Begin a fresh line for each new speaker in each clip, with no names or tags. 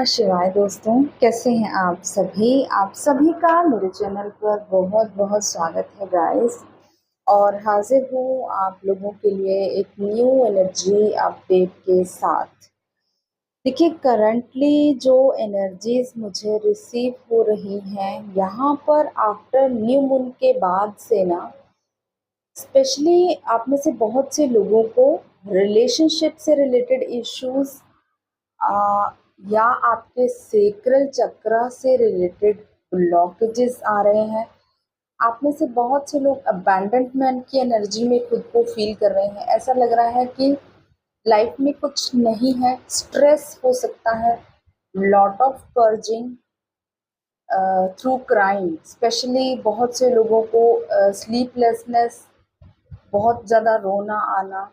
शिवाय दोस्तों, कैसे हैं आप सभी का मेरे चैनल पर बहुत बहुत स्वागत है गाइस। और हाजिर हूँ आप लोगों के लिए एक न्यू एनर्जी अपडेट के साथ। देखिए, करंटली जो एनर्जीज मुझे रिसीव हो रही हैं यहाँ पर आफ्टर न्यू मून के बाद से ना, स्पेशली आप में से बहुत से लोगों को रिलेशनशिप से रिलेटेड इश्यूज आ, या आपके सेक्रल चक्र से रिलेटेड ब्लॉकेजेस आ रहे हैं। आप में से बहुत से लोग अबैंडनमेंट की एनर्जी में खुद को फील कर रहे हैं। ऐसा लग रहा है कि लाइफ में कुछ नहीं है, स्ट्रेस हो सकता है, lot of purging through crime. Specially बहुत से लोगों को स्लीपलेसनेस, बहुत ज़्यादा रोना आना,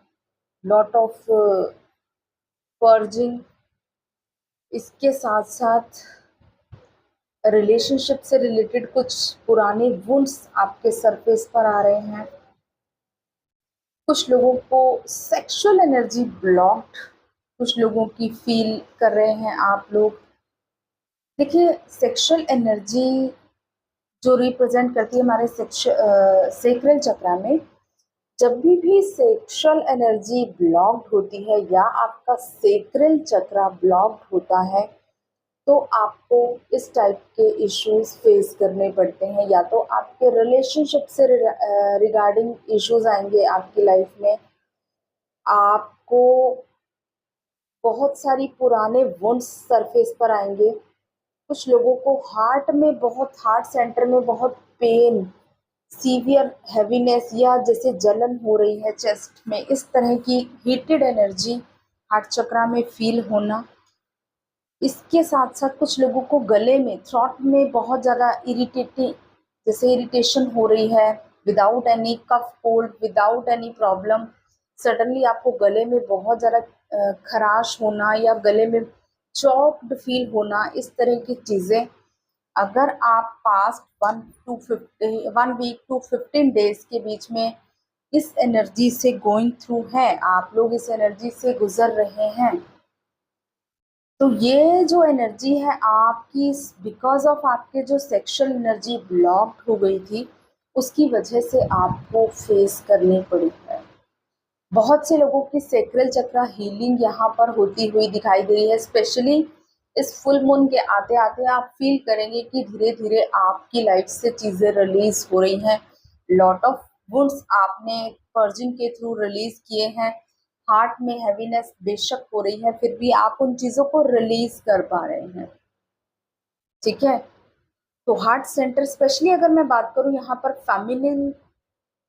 लॉट ऑफ पर्जिंग। इसके साथ साथ रिलेशनशिप से रिलेटेड कुछ पुराने वुंड्स आपके सरफेस पर आ रहे हैं। कुछ लोगों को सेक्सुअल एनर्जी ब्लॉक्ड, कुछ लोगों की फील कर रहे हैं आप लोग। देखिए, सेक्सुअल एनर्जी जो रिप्रेजेंट करती है हमारे सेक्रल चक्र में, जब भी सेक्सुअल एनर्जी ब्लॉक्ड होती है या आपका सेक्रल चक्र ब्लॉक्ड होता है तो आपको इस टाइप के इश्यूज फेस करने पड़ते हैं। या तो आपके रिलेशनशिप से रिगार्डिंग इश्यूज आएंगे आपकी लाइफ में, आपको बहुत सारी पुराने वुंड्स सरफेस पर आएंगे। कुछ लोगों को हार्ट सेंटर में बहुत पेन, सीवियर हैवीनेस या जैसे जलन हो रही है चेस्ट में, इस तरह की हीटेड एनर्जी हार्ट चक्र में फील होना। इसके साथ साथ कुछ लोगों को गले में, थ्रॉट में बहुत ज़्यादा जैसे इरिटेशन हो रही है, without any cough cold, without any problem. Suddenly आपको गले में बहुत ज़्यादा खराश होना या गले में चॉप्ड फील होना, इस तरह की चीज़ें अगर आप पास्ट 1 वीक टू 15 डेज के बीच में इस एनर्जी से गोइंग थ्रू है, आप लोग इस एनर्जी से गुजर रहे हैं, तो ये जो एनर्जी है आपकी, बिकॉज ऑफ आपके जो सेक्सुअल एनर्जी ब्लॉक्ड हो गई थी, उसकी वजह से आपको फेस करनी पड़ी है। बहुत से लोगों की सेक्रल चक्र हीलिंग यहाँ पर होती हुई दिखाई दे रही है। स्पेशली इस फुल मून के आते आते आप फील करेंगे कि धीरे धीरे आपकी लाइफ से चीज़ें रिलीज हो रही हैं। लॉट ऑफ वुंड्स आपने पर्जिंग के थ्रू रिलीज किए हैं। हार्ट में हैवीनेस बेशक हो रही है, फिर भी आप उन चीज़ों को रिलीज कर पा रहे हैं। ठीक है, तो हार्ट सेंटर, स्पेशली अगर मैं बात करूं यहाँ पर फेमिनिन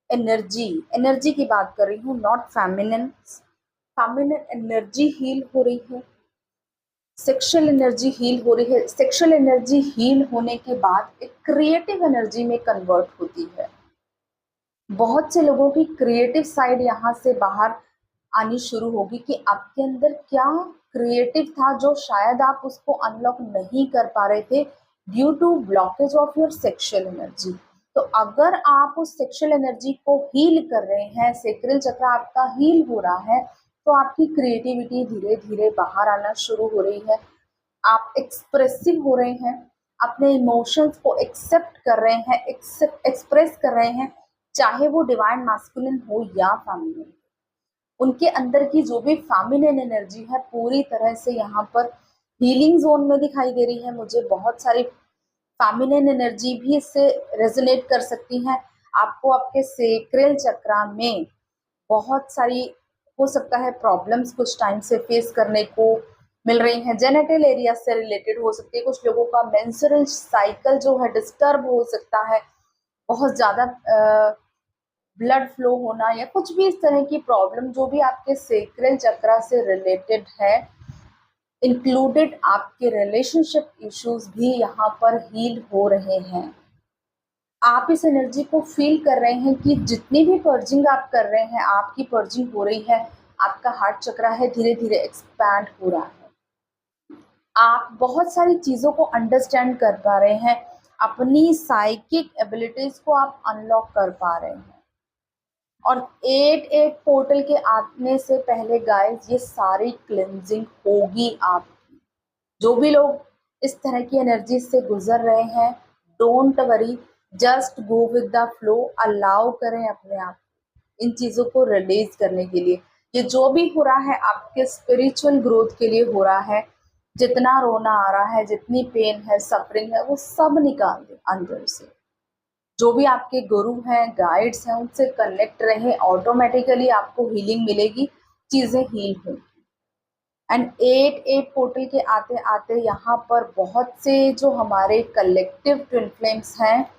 एनर्जी की बात कर रही हूँ, नॉट फेमिनिन एनर्जी हील हो रही है, सेक्सुअल एनर्जी हील हो रही है। सेक्सुअल एनर्जी हील होने के बाद एक क्रिएटिव एनर्जी में कन्वर्ट होती है। बहुत से लोगों की क्रिएटिव साइड यहाँ से बाहर आनी शुरू होगी कि आपके अंदर क्या क्रिएटिव था जो शायद आप उसको अनलॉक नहीं कर पा रहे थे due to blockage of your sexual energy. तो अगर आप उस सेक्सुअल एनर्जी को हील कर रहे हैं, सेक्रल चक्र आपका हील हो रहा है, तो आपकी क्रिएटिविटी धीरे धीरे बाहर आना शुरू हो रही है। आप एक्सप्रेसिव हो रहे हैं, अपने इमोशंस को एक्सेप्ट कर रहे हैं, एक्सप्रेस कर रहे हैं, चाहे वो डिवाइन मास्कुलिन हो या फेमिनिन। उनके अंदर की जो भी फेमिनिन एनर्जी है पूरी तरह से यहाँ पर हीलिंग जोन में दिखाई दे रही है। मुझे बहुत सारी फेमिनिन एनर्जी भी इससे रेजोनेट कर सकती हैं। आपको आपके सेक्रल चक्र में बहुत सारी, हो सकता है, प्रॉब्लम्स कुछ टाइम से फेस करने को मिल रही हैं। जेनिटल एरिया से रिलेटेड हो सकती है। कुछ लोगों का मेंस्ट्रुअल साइकिल जो है डिस्टर्ब हो सकता है, बहुत ज़्यादा ब्लड फ्लो होना या कुछ भी इस तरह की प्रॉब्लम जो भी आपके सेक्रल चक्र से रिलेटेड है, इंक्लूडेड आपके रिलेशनशिप इश्यूज भी यहाँ पर हील हो रहे हैं। आप इस एनर्जी को फील कर रहे हैं कि जितनी भी पर्जिंग आप कर रहे हैं, आपकी पर्जिंग हो रही है, आपका हार्ट चक्र है धीरे धीरे एक्सपैंड हो रहा है। आप बहुत सारी चीज़ों को अंडरस्टैंड कर पा रहे हैं, अपनी साइकिक एबिलिटीज को आप अनलॉक कर पा रहे हैं। और 8 पोर्टल के आने से पहले गाइस, ये सारी क्लिनजिंग होगी आपकी। जो भी लोग इस तरह की एनर्जी से गुजर रहे हैं, don't worry, just go with the flow, allow करें अपने आप इन चीजों को रिलीज करने के लिए। ये जो भी हो रहा है आपके स्पिरिचुअल ग्रोथ के लिए हो रहा है। जितना रोना आ रहा है, जितनी पेन है, सफरिंग है, वो सब निकाल दे अंदर से। जो भी आपके गुरु हैं, गाइड्स हैं, उनसे कनेक्ट रहें, ऑटोमेटिकली आपको हीलिंग मिलेगी, चीजें हील होंगी। एंड 8-8 पोर्टल के आते आते यहाँ पर बहुत से जो हमारे कलेक्टिव ट्विन फ्लेम्स हैं,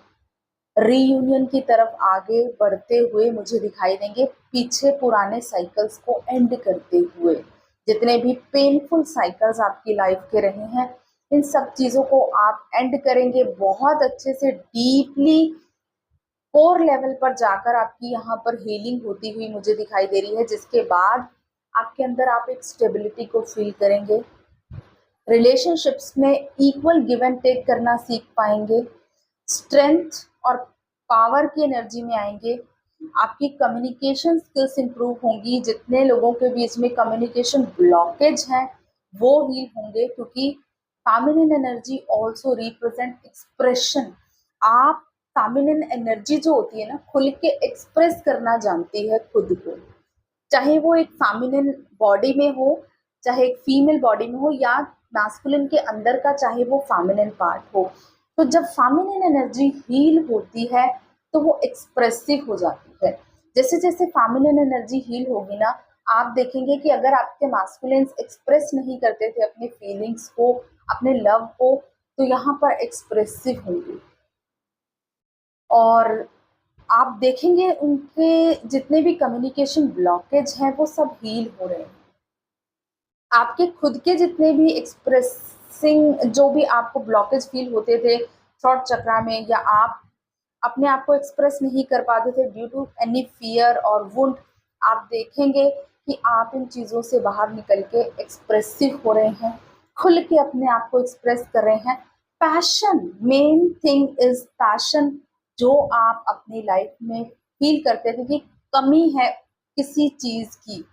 रीयूनियन की तरफ आगे बढ़ते हुए मुझे दिखाई देंगे, पीछे पुराने साइकिल्स को एंड करते हुए। जितने भी पेनफुल साइकिल्स आपकी लाइफ के रहे हैं, इन सब चीज़ों को आप एंड करेंगे बहुत अच्छे से, डीपली कोर लेवल पर जाकर आपकी यहाँ पर हीलिंग होती हुई मुझे दिखाई दे रही है, जिसके बाद आपके अंदर आप एक स्टेबिलिटी को फील करेंगे। रिलेशनशिप्स में इक्वल गिव एंड टेक करना सीख पाएंगे, स्ट्रेंथ और पावर की एनर्जी में आएंगे। आपकी कम्युनिकेशन स्किल्स इंप्रूव होंगी, जितने लोगों के बीच में कम्युनिकेशन ब्लॉकेज है वो हील होंगे, क्योंकि feminine energy also represent expression. आप फेमिनिन एनर्जी जो होती है ना, खुल के एक्सप्रेस करना जानती है खुद को, चाहे वो एक फेमिनिन बॉडी में हो, चाहे एक फीमेल बॉडी में हो, या मैस्कुलिन के अंदर का चाहे वो फेमिनिन पार्ट हो। तो जब फेमिनिन एनर्जी हील होती है तो वो एक्सप्रेसिव हो जाती है। जैसे जैसे फेमिनिन एनर्जी हील होगी ना, आप देखेंगे कि अगर आपके मैस्कुलिन्स एक्सप्रेस नहीं करते थे अपने फीलिंग्स को, अपने लव को, तो यहाँ पर एक्सप्रेसिव होंगे। और आप देखेंगे उनके जितने भी कम्युनिकेशन ब्लॉकेज हैं वो सब हील हो रहे हैं। आपके खुद के जितने भी एक्सप्रेसिंग जो भी आपको ब्लॉकेज फील होते थे थ्रॉट चक्रा में, या आप अपने आप को एक्सप्रेस नहीं कर पाते थे ड्यू टू एनी फियर और वुंड, आप देखेंगे कि आप इन चीज़ों से बाहर निकल के एक्सप्रेसिव हो रहे हैं, खुल के अपने आप को एक्सप्रेस कर रहे हैं। Passion, main thing is passion. जो आप अपनी लाइफ में फील करते थे कि कमी है किसी चीज़ की,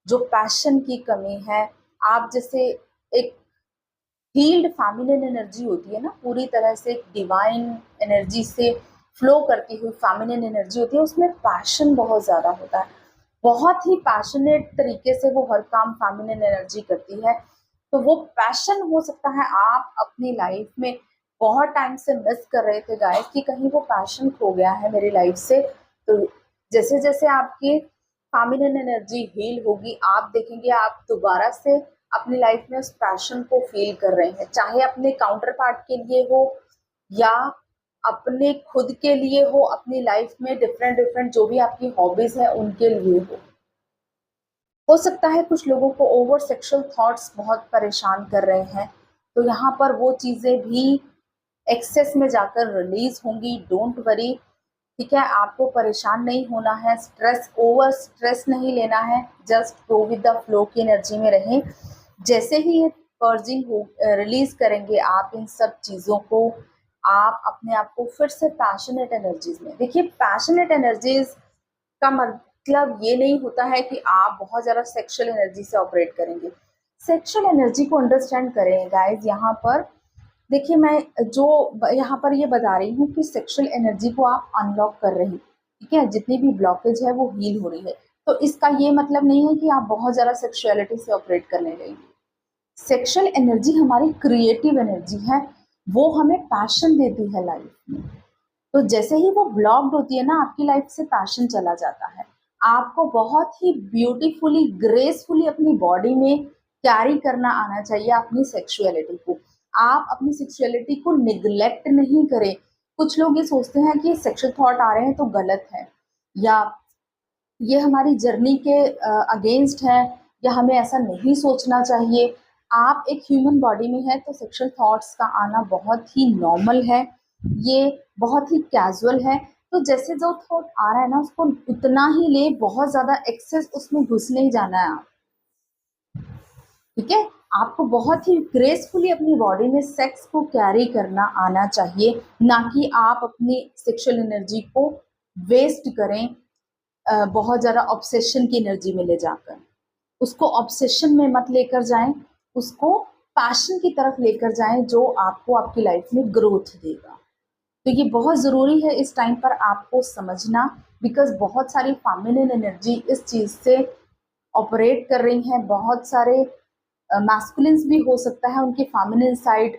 जो पैशन की कमी है, आप जैसे एक हील्ड फेमिनिन एनर्जी होती है ना, पूरी तरह से डिवाइन एनर्जी से फ्लो करती हुई फेमिनिन एनर्जी होती है, उसमें पैशन बहुत ज़्यादा होता है, बहुत ही पैशनेट तरीके से वो हर काम फेमिनिन एनर्जी करती है। तो वो पैशन हो सकता है आप अपनी लाइफ में बहुत टाइम से मिस कर रहे थे गाइस, कि कहीं वो पैशन खो गया है मेरी लाइफ से। तो जैसे जैसे आपकी फेमिनिन एनर्जी हील होगी, आप देखेंगे आप दोबारा से अपनी लाइफ में उस पैशन को फील कर रहे हैं, चाहे अपने काउंटर पार्ट के लिए हो या अपने खुद के लिए हो, अपनी लाइफ में डिफरेंट डिफरेंट जो भी आपकी हॉबीज है उनके लिए हो सकता है कुछ लोगों को ओवर सेक्सुअल थॉट्स बहुत परेशान कर रहे हैं, तो यहाँ पर वो चीज़ें भी एक्सेस में जाकर रिलीज होंगी, डोंट वरी, ठीक है। आपको परेशान नहीं होना है, ओवर स्ट्रेस नहीं लेना है, just go with the flow की एनर्जी में रहें। जैसे ही ये पर्जिंग हो रिलीज करेंगे आप इन सब चीज़ों को, आप अपने आप को फिर से पैशनेट एनर्जीज में देखिए। पैशनेट एनर्जीज का मतलब ये नहीं होता है कि आप बहुत ज़्यादा सेक्सुअल एनर्जी से ऑपरेट करेंगे। सेक्सुअल एनर्जी को अंडरस्टैंड करें गाइज। यहाँ पर देखिए, मैं जो यहाँ पर ये बता रही हूँ कि सेक्सुअल एनर्जी को आप अनलॉक कर रहे हैं, ठीक है, जितनी भी ब्लॉकेज है वो हील हो रही है। तो इसका ये मतलब नहीं है कि आप बहुत ज़्यादा सेक्सुअलिटी से ऑपरेट करने लगेंगे। सेक्सुअल एनर्जी हमारी क्रिएटिव एनर्जी है, वो हमें पैशन देती है लाइफ में। तो जैसे ही वो ब्लॉक्ड होती है ना, आपकी लाइफ से पैशन चला जाता है। आपको बहुत ही ब्यूटीफुली, ग्रेसफुली अपनी बॉडी में कैरी करना आना चाहिए अपनी सेक्सुअलिटी को। आप अपनी सेक्सुअलिटी को निग्लेक्ट नहीं करें। कुछ लोग ये सोचते हैं कि सेक्सुअल थॉट आ रहे हैं तो गलत है, या ये हमारी जर्नी के अगेंस्ट है, या हमें ऐसा नहीं सोचना चाहिए। आप एक ह्यूमन बॉडी में है तो सेक्सुअल थॉट्स का आना बहुत ही नॉर्मल है, ये बहुत ही कैजुअल है। तो जैसे जो थॉट आ रहा है ना, उसको उतना ही ले, बहुत ज़्यादा एक्सेस उसमें घुस नहीं जाना है आप, ठीक है। आपको बहुत ही ग्रेसफुली अपनी बॉडी में सेक्स को कैरी करना आना चाहिए, ना कि आप अपनी सेक्सुअल एनर्जी को वेस्ट करें बहुत ज़्यादा ऑब्सेशन की एनर्जी में ले जाकर। उसको ऑब्सेशन में मत लेकर जाएं, उसको पैशन की तरफ लेकर जाएं जो आपको आपकी लाइफ में ग्रोथ देगा। तो ये बहुत ज़रूरी है इस टाइम पर आपको समझना, बिकॉज बहुत सारी फेमिनिन एनर्जी इस चीज़ से ऑपरेट कर रही हैं। बहुत सारे मैस्कुलिन्स भी हो सकता है उनकी फेमिनिन साइड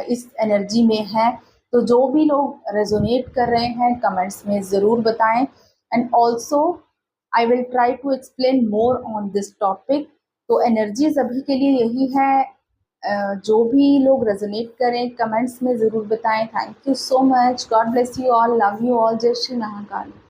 इस एनर्जी में है। तो जो भी लोग रेजोनेट कर रहे हैं कमेंट्स में ज़रूर बताएं। And also I will try to explain more on this topic. तो एनर्जीज अभी के लिए यही है। जो भी लोग रेजोनेट करें कमेंट्स में ज़रूर बताएं। Thank you so much. God bless you all, love you all. जय श्री महाकाल।